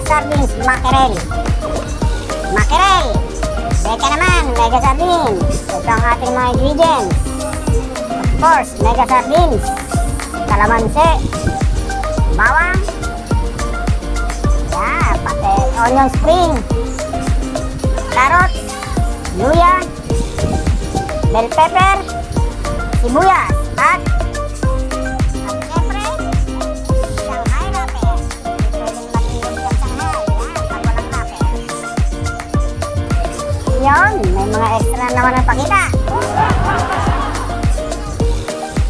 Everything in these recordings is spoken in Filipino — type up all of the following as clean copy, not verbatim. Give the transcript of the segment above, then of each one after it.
sardines mackerel. Mackerel. Beka naman, mega sardines. Ito ang ating mga ingredients. Of course, mega sardines. Kalamansi. Bawang. Yan, pati onion spring. Carrots. Luya. Bell pepper. Sibuyas. At syempre, Shanghai wrapper. Pwedeng matulog yung Shanghai. Yan, pag walang wrapper. Yun, may mga extra naman ang pakita.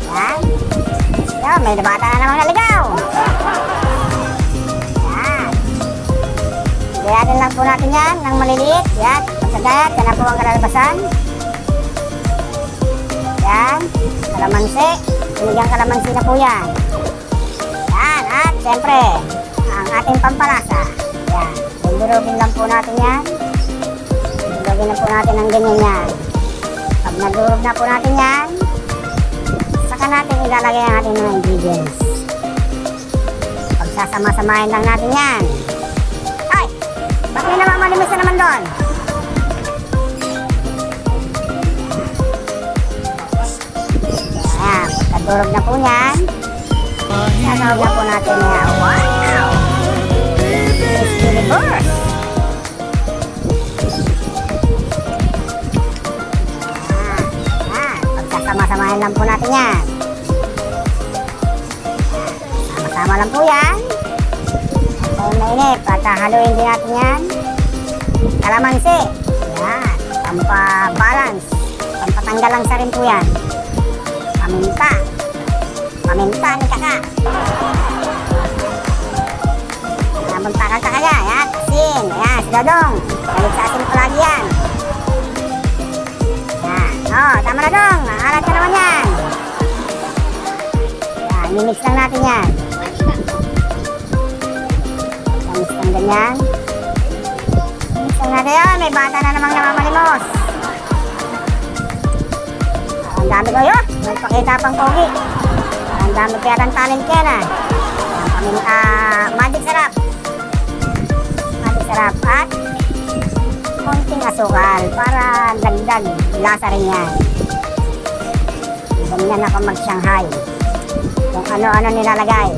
Yan. Yan, may bata na namang naligaw. Yan. Gayatin lang po natin yan ng maliliit. Yan, pagkagayat, yan na po ang kalalabasan. Yan, kalamansi. Binigyan kalamansi na po yan. Yan, at syempre, ang ating pampalasa. Yan, dudurugin lang po natin yan. Dudurugin na po natin ang ganyan yan. Pag nadurog na po natin yan, saka natin ilalagay ang ating mga ingredients. Pagsasama-samahin lang natin yan. Ay! Ba't may namamalimos na naman doon? Ayan, pagkadurog na po yan, sasawag na po natin yan. Wow! It's universe! Pagsasama-samahin lang po natin yan. Sama-sama lang po yan. Kaya mainip, at haluin din natin yan. Kalamansi. Yan, pampabalance. Pampatanggal lang sa rin po yan. Paminta. Paminta ni kaka. Paminta ka kaka yan. Yan, asin. Yan, si Dodong. Balik sa asin palagi yan. Yan. Oh, tama na Dong. Alat ka naman yan. Yan, i-mix lang natin yan. I-mix lang ganyan. I-mix lang natin yan. May bata na namang namamalimos. Ang dami ko yun. May pakita pang pogi. Ang dami kaya ng talent kaya na. Magic sarap. Magic sarap. At konting asukal para dagdag lasa rin yan. Ganyan ako mag-Shanghai. Kung ano-ano nilalagay.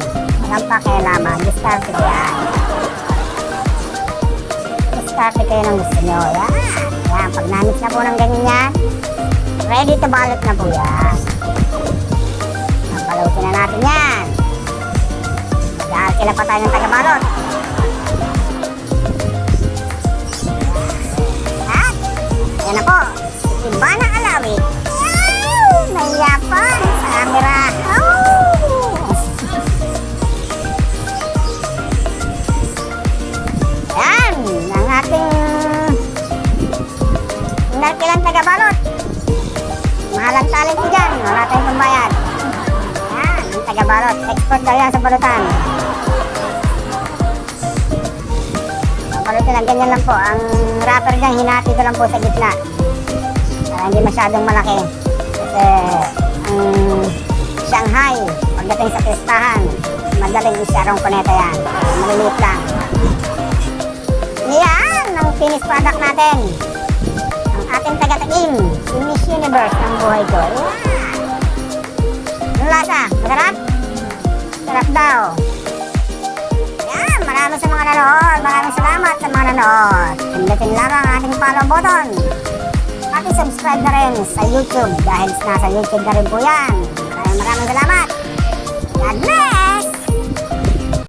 Walang pakialaman. Discarte ko yan. Discarte kayo ng gusto nyo. Yan. Yan. Pag namix na po ng ganyan yan, ready to balot na po yan. Papalutin na natin yan. Mag-aalkila pa tayo ng taga-balot. At, yan na po. Si Ivana Alawi. Nahiyapan sa camera. Yan. Ang ating inalkilang taga-balot. Mahalang talent ko dyan. Wala tayong pambayad. Yan, ang taga-balot. Export daw yan sa balutan. Balutin lang, ganyan lang po. Ang wrapper dyan, hinati ko lang po sa gitna. Para hindi masyadong malaki. Kasi ang Shanghai, pagdating sa pistahan, madaling isyarong kuneta yan. Maliliit lang. Yan, ang finished product natin. Ating taga-taim, si Miss Universe ng buhay ko. Yan! Anong lasa? Masarap? Sarap daw. Yan! Maraming sa mga nanood. Maraming salamat sa mga nanood. Pindutin lang ang ating follow button. At subscribe na rin sa YouTube dahil nasa YouTube na rin po yan. Maraming salamat. God bless!